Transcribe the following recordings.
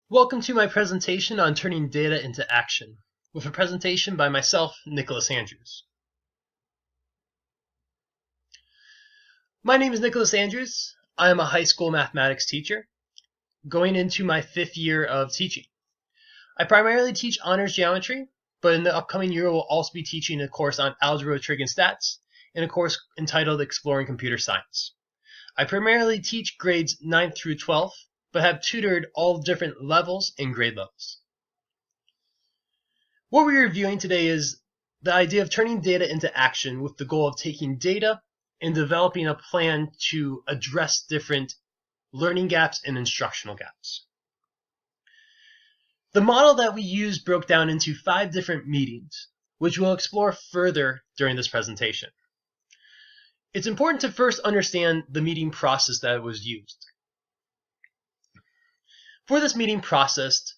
Welcome to my presentation on turning data into action, with a presentation by myself, Nicholas Andrews. My name is Nicholas Andrews. I am a high school mathematics teacher, going into my 5th year of teaching. I primarily teach honors geometry, but in the upcoming year we'll also be teaching a course on algebra, trig, and stats, and a course entitled Exploring Computer Science. I primarily teach grades 9th through 12th, but have tutored all different levels and grade levels. What we're reviewing today is the idea of turning data into action with the goal of taking data and developing a plan to address different learning gaps and instructional gaps. The model that we used broke down into 5 different meetings, which we'll explore further during this presentation. It's important to first understand the meeting process that was used. For this meeting process,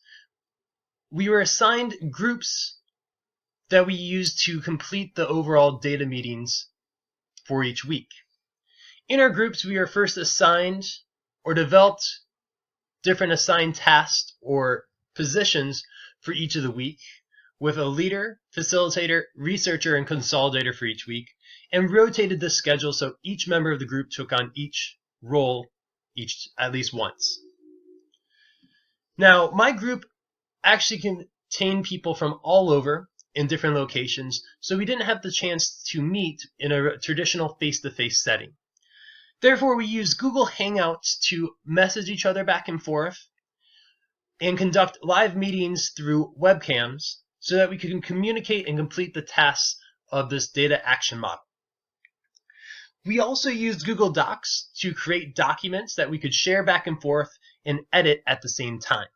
we were assigned groups that we used to complete the overall data meetings for each week. In our groups, we were first assigned or developed different assigned tasks or positions for each of the week, with a leader, facilitator, researcher, and consolidator for each week, and rotated the schedule so each member of the group took on each role at least once. Now, my group actually contained people from all over in different locations, so we didn't have the chance to meet in a traditional face-to-face setting. Therefore, we used Google Hangouts to message each other back and forth and conduct live meetings through webcams so that we could communicate and complete the tasks of this data action model. We also used Google Docs to create documents that we could share back and forth and edit at the same time.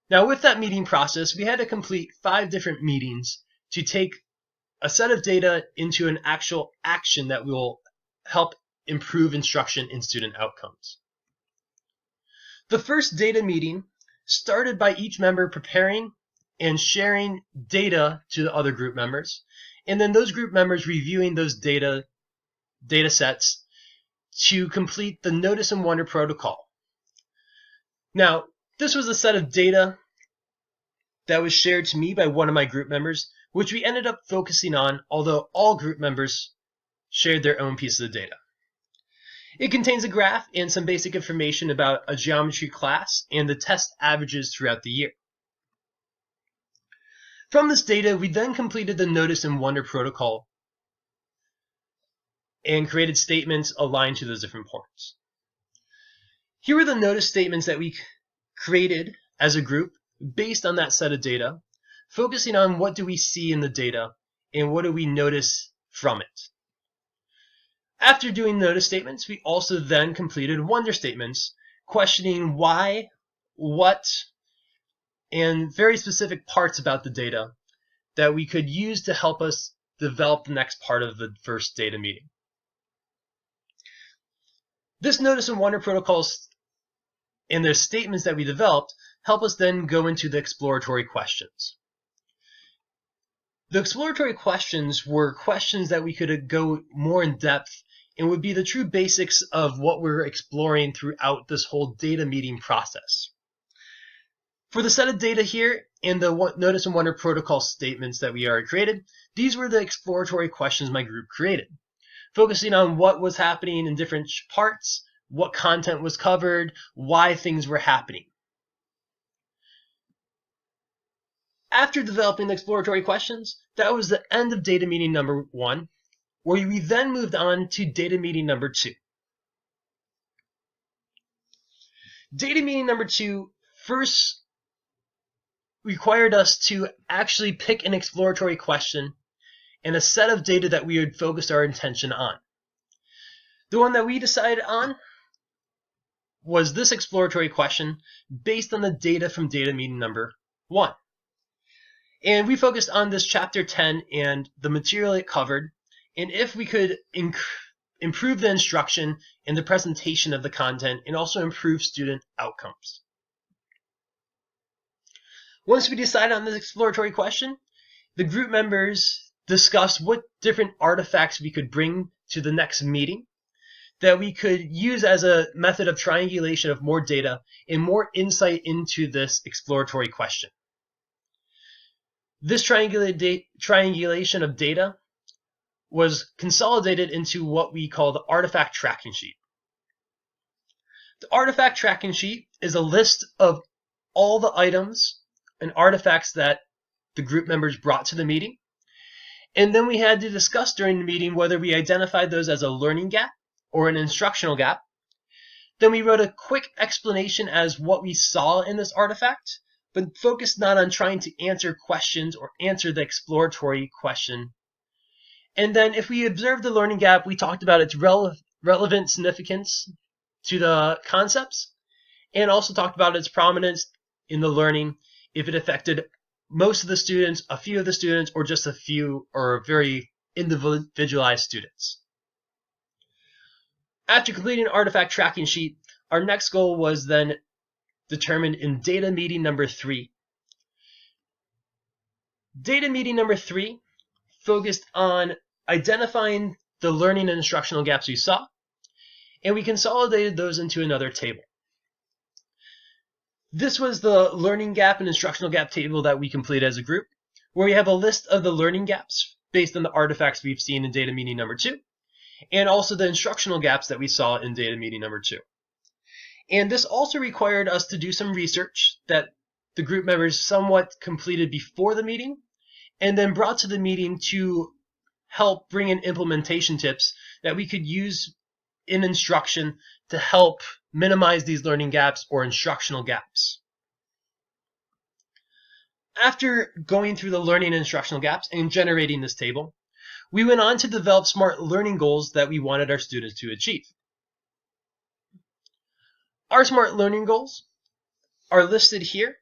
Now, with that meeting process, we had to complete 5 different meetings to take a set of data into an actual action that will help improve instruction and student outcomes. The first data meeting started by each member preparing and sharing data to the other group members, and then those group members reviewing those data sets to complete the Notice and Wonder protocol. Now, this was a set of data that was shared to me by one of my group members, which we ended up focusing on, although all group members shared their own piece of the data. It contains a graph and some basic information about a geometry class and the test averages throughout the year. From this data, we then completed the Notice and Wonder protocol and created statements aligned to those different points. Here are the notice statements that we created as a group based on that set of data, focusing on what do we see in the data and what do we notice from it. After doing notice statements, we also then completed wonder statements, questioning why, what, and very specific parts about the data that we could use to help us develop the next part of the first data meeting. This Notice and Wonder protocols and the statements that we developed help us then go into the exploratory questions. The exploratory questions were questions that we could go more in depth and would be the true basics of what we're exploring throughout this whole data meeting process. For the set of data here and the Notice and Wonder protocol statements that we already created, these were the exploratory questions my group created, focusing on what was happening in different parts, what content was covered, why things were happening. After developing the exploratory questions, that was the end of data meeting number 1, where we then moved on to data meeting number 2. Data meeting number 2 first required us to actually pick an exploratory question and a set of data that we would focus our attention on. The one that we decided on was this exploratory question based on the data from data meeting number 1. And we focused on this chapter 10 and the material it covered, and if we could improve the instruction and the presentation of the content and also improve student outcomes. Once we decided on this exploratory question, the group members discussed what different artifacts we could bring to the next meeting that we could use as a method of triangulation of more data and more insight into this exploratory question. This triangulation of data was consolidated into what we call the artifact tracking sheet. The artifact tracking sheet is a list of all the items and artifacts that the group members brought to the meeting. And then we had to discuss during the meeting whether we identified those as a learning gap or an instructional gap. Then we wrote a quick explanation as what we saw in this artifact, but focused not on trying to answer questions or answer the exploratory question. And then if we observed the learning gap, we talked about its relevant significance to the concepts, and also talked about its prominence in the learning, if it affected most of the students, a few of the students, or just a few or very individualized students. After completing an artifact tracking sheet, our next goal was then determined in data meeting number 3. Data meeting number 3 focused on identifying the learning and instructional gaps we saw, and we consolidated those into another table. This was the learning gap and instructional gap table that we completed as a group, where we have a list of the learning gaps based on the artifacts we've seen in data meeting number 2, and also the instructional gaps that we saw in data meeting number 2. And this also required us to do some research that the group members somewhat completed before the meeting, and then brought to the meeting to help bring in implementation tips that we could use in instruction to help minimize these learning gaps or instructional gaps. After going through the learning and instructional gaps and generating this table, we went on to develop smart learning goals that we wanted our students to achieve. Our smart learning goals are listed here,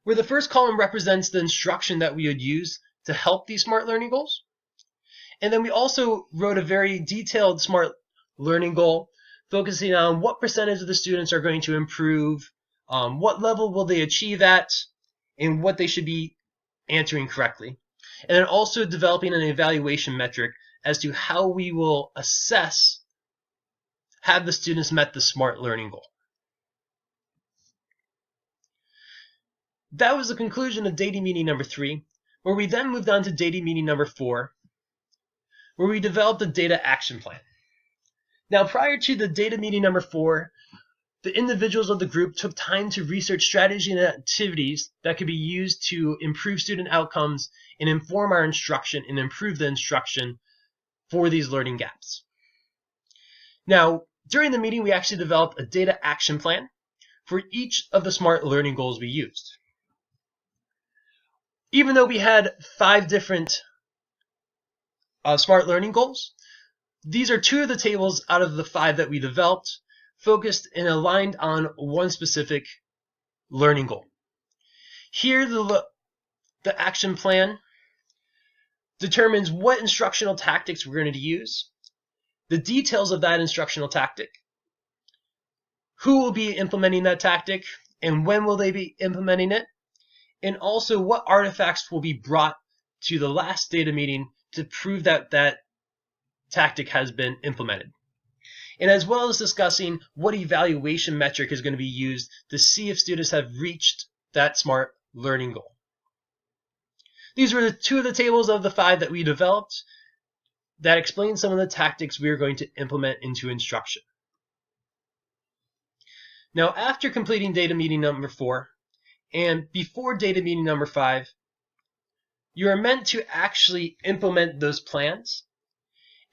where the first column represents the instruction that we would use to help these smart learning goals. And then we also wrote a very detailed smart learning goal focusing on what percentage of the students are going to improve, what level will they achieve at, and what they should be answering correctly. And then also developing an evaluation metric as to how we will assess have the students met the smart learning goal. That was the conclusion of data meeting number 3, where we then moved on to data meeting number 4, where we developed a data action plan. Now, prior to the data meeting number 4, the individuals of the group took time to research strategy and activities that could be used to improve student outcomes and inform our instruction and improve the instruction for these learning gaps. Now, during the meeting, we actually developed a data action plan for each of the smart learning goals we used. Even though we had 5 different smart learning goals, these are 2 of the tables out of the 5 that we developed, focused and aligned on one specific learning goal. Here, the action plan determines what instructional tactics we're going to use, the details of that instructional tactic, who will be implementing that tactic, and when will they be implementing it, and also what artifacts will be brought to the last data meeting to prove that that tactic has been implemented. And as well as discussing what evaluation metric is going to be used to see if students have reached that smart learning goal. These were the 2 of the tables of the 5 that we developed that explain some of the tactics we are going to implement into instruction. Now, after completing data meeting number 4 and before data meeting number 5, you are meant to actually implement those plans.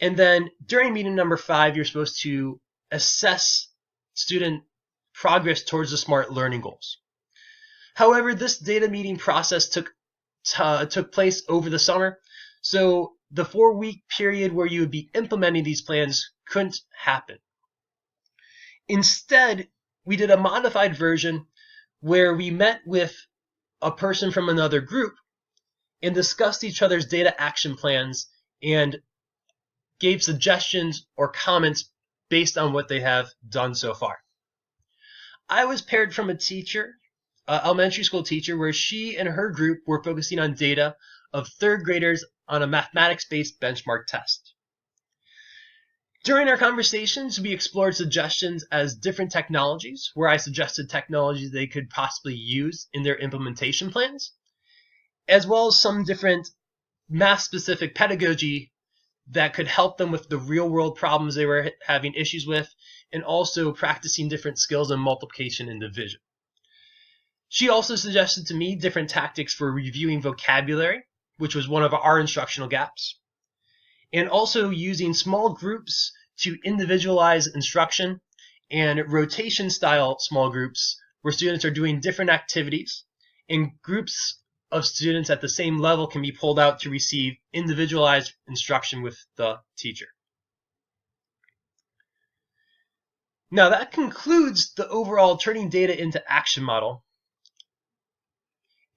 And then during meeting number 5, you're supposed to assess student progress towards the smart learning goals. However, this data meeting process took place over the summer, so the 4-week period where you would be implementing these plans couldn't happen. Instead, we did a modified version where we met with a person from another group and discussed each other's data action plans and gave suggestions or comments based on what they have done so far. I was paired from a teacher, elementary school teacher, where she and her group were focusing on data of 3rd graders on a mathematics-based benchmark test. During our conversations, we explored suggestions as different technologies, where I suggested technologies they could possibly use in their implementation plans, as well as some different math-specific pedagogy that could help them with the real-world problems they were having issues with, and also practicing different skills in multiplication and division. She also suggested to me different tactics for reviewing vocabulary, which was one of our instructional gaps, and also using small groups to individualize instruction and rotation-style small groups where students are doing different activities, and groups of students at the same level can be pulled out to receive individualized instruction with the teacher. Now that concludes the overall turning data into action model.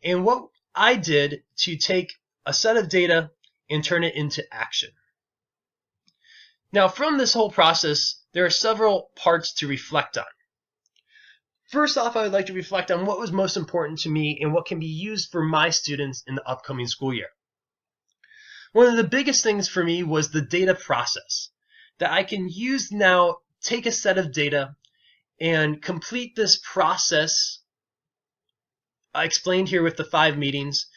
And what I did to take a set of data and turn it into action. Now from this whole process, there are several parts to reflect on. First off, I would like to reflect on what was most important to me and what can be used for my students in the upcoming school year. One of the biggest things for me was the data process, that I can use now, take a set of data and complete this process I explained here with the 5 meetings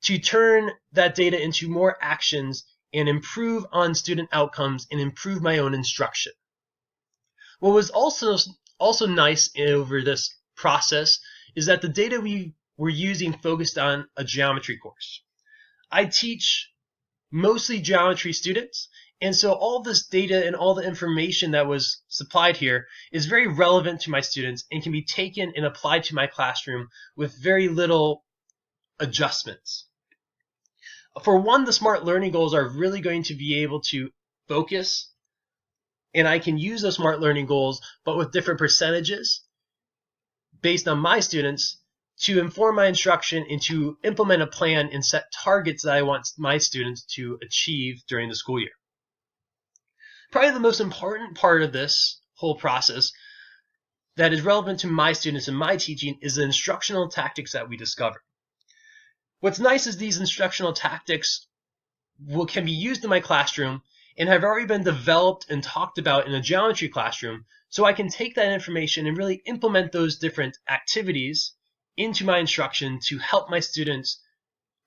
to turn that data into more actions and improve on student outcomes and improve my own instruction. What was also nice over this process is that the data we were using focused on a geometry course. I teach mostly geometry students, and so all this data and all the information that was supplied here is very relevant to my students and can be taken and applied to my classroom with very little adjustments. For one, the SMART learning goals are really going to be able to focus, and I can use those SMART learning goals, but with different percentages based on my students to inform my instruction and to implement a plan and set targets that I want my students to achieve during the school year. Probably the most important part of this whole process that is relevant to my students and my teaching is the instructional tactics that we discover. What's nice is these instructional tactics can be used in my classroom and have already been developed and talked about in a geometry classroom, so I can take that information and really implement those different activities into my instruction to help my students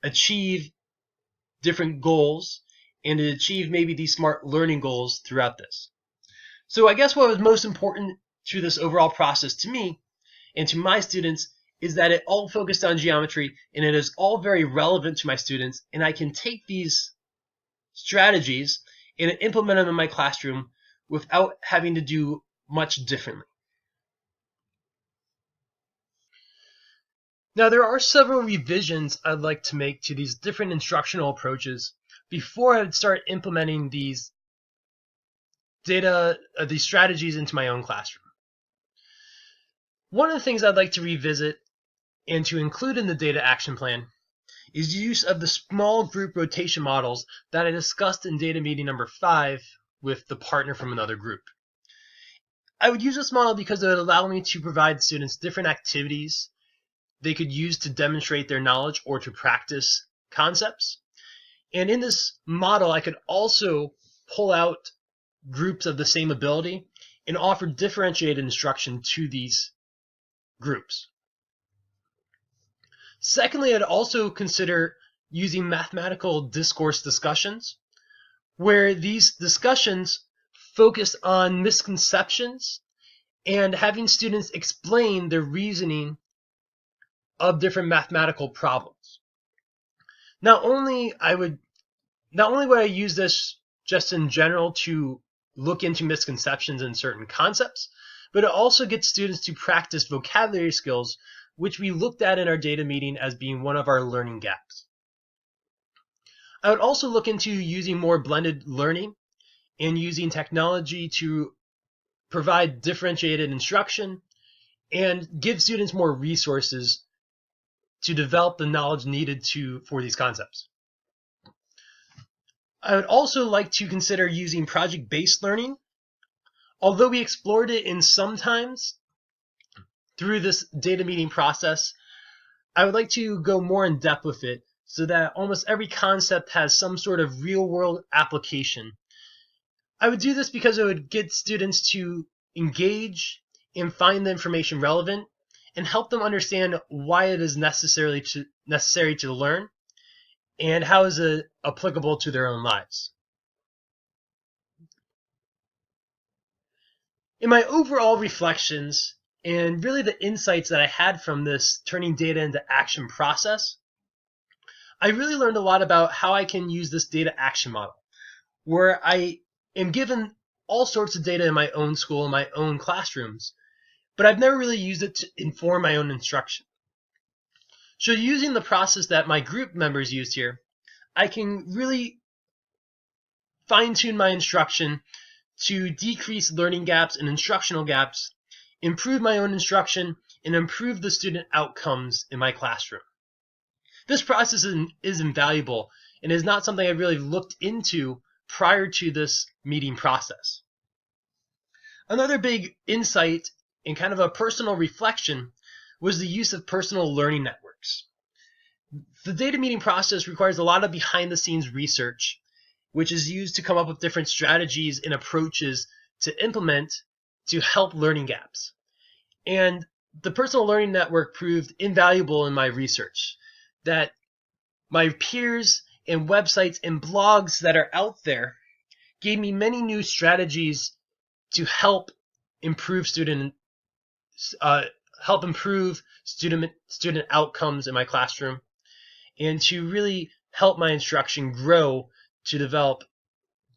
achieve different goals and to achieve maybe these SMART learning goals throughout this. So I guess what was most important through this overall process to me and to my students is that it all focused on geometry and it is all very relevant to my students, and I can take these strategies and implement them in my classroom without having to do much differently. Now there are several revisions I'd like to make to these different instructional approaches before I would start implementing these strategies into my own classroom. One of the things I'd like to revisit and to include in the data action plan is use of the small group rotation models that I discussed in data meeting number 5 with the partner from another group. I would use this model because it would allow me to provide students different activities they could use to demonstrate their knowledge or to practice concepts. And in this model, I could also pull out groups of the same ability and offer differentiated instruction to these groups. Secondly, I'd also consider using mathematical discourse discussions, where these discussions focus on misconceptions and having students explain their reasoning of different mathematical problems. Not only would I use this just in general to look into misconceptions in certain concepts, but it also gets students to practice vocabulary skills, which we looked at in our data meeting as being one of our learning gaps. I would also look into using more blended learning and using technology to provide differentiated instruction and give students more resources to develop the knowledge needed for these concepts. I would also like to consider using project-based learning. Although we explored it in sometimes through this data meeting process, I would like to go more in depth with it so that almost every concept has some sort of real-world application. I would do this because it would get students to engage and find the information relevant and help them understand why it is necessary to learn and how is it applicable to their own lives. In my overall reflections and really the insights that I had from this turning data into action process, I really learned a lot about how I can use this data action model, where I am given all sorts of data in my own school, in my own classrooms, but I've never really used it to inform my own instruction. So using the process that my group members used here, I can really fine-tune my instruction to decrease learning gaps and instructional gaps, improve my own instruction, and improve the student outcomes in my classroom. This process is invaluable and is not something I really looked into prior to this meeting process. Another big insight and kind of a personal reflection was the use of personal learning networks. The data meeting process requires a lot of behind-the-scenes research, which is used to come up with different strategies and approaches to implement to help learning gaps. And the personal learning network proved invaluable in my research, that my peers and websites and blogs that are out there gave me many new strategies to help improve student outcomes in my classroom and to really help my instruction grow to develop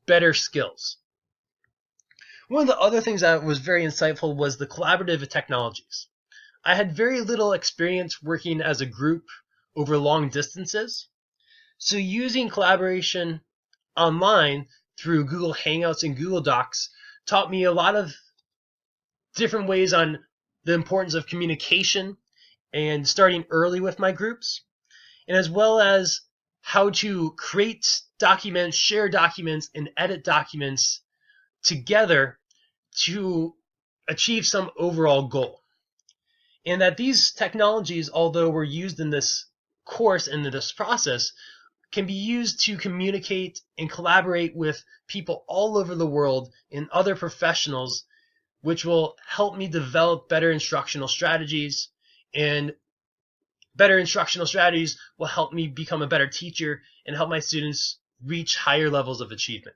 better skills. One of the other things that was very insightful was the collaborative technologies. I had very little experience working as a group over long distances, so using collaboration online through Google Hangouts and Google Docs taught me a lot of different ways on the importance of communication and starting early with my groups, and as well as how to create documents, share documents, and edit documents together to achieve some overall goal. And that these technologies, although were used in this course and in this process, can be used to communicate and collaborate with people all over the world and other professionals, which will help me develop better instructional strategies, and better instructional strategies will help me become a better teacher and help my students reach higher levels of achievement.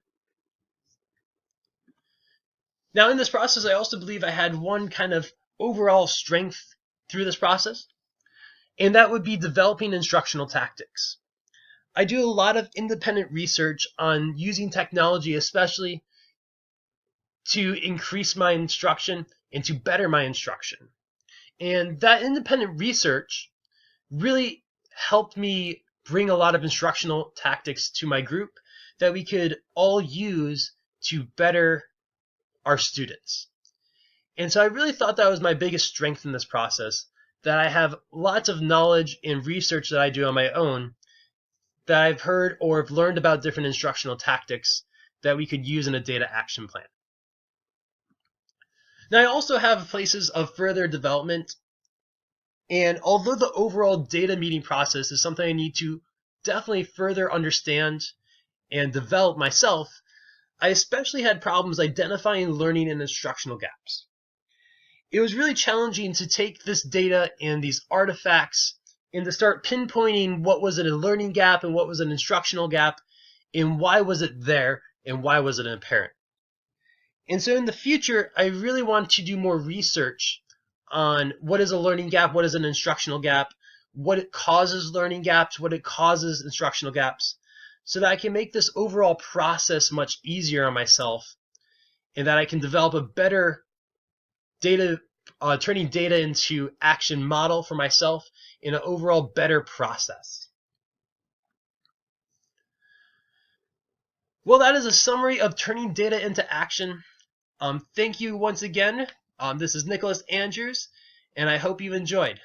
Now, in this process, I also believe I had one kind of overall strength through this process, and that would be developing instructional tactics. I do a lot of independent research on using technology, especially to increase my instruction and to better my instruction. And that independent research really helped me bring a lot of instructional tactics to my group that we could all use to better our students. And so I really thought that was my biggest strength in this process, that I have lots of knowledge and research that I do on my own that I've heard or have learned about different instructional tactics that we could use in a data action plan. Now, I also have places of further development, and although the overall data meeting process is something I need to definitely further understand and develop myself, I especially had problems identifying learning and instructional gaps. It was really challenging to take this data and these artifacts and to start pinpointing what was it a learning gap and what was an instructional gap, and why was it there and why was it apparent. And so in the future, I really want to do more research on what is a learning gap, what is an instructional gap, what it causes learning gaps, what it causes instructional gaps, so that I can make this overall process much easier on myself, and that I can develop a better data, turning data into action model for myself in an overall better process. Well, that is a summary of turning data into action. Thank you once again. This is Nicholas Andrews, and I hope you enjoyed.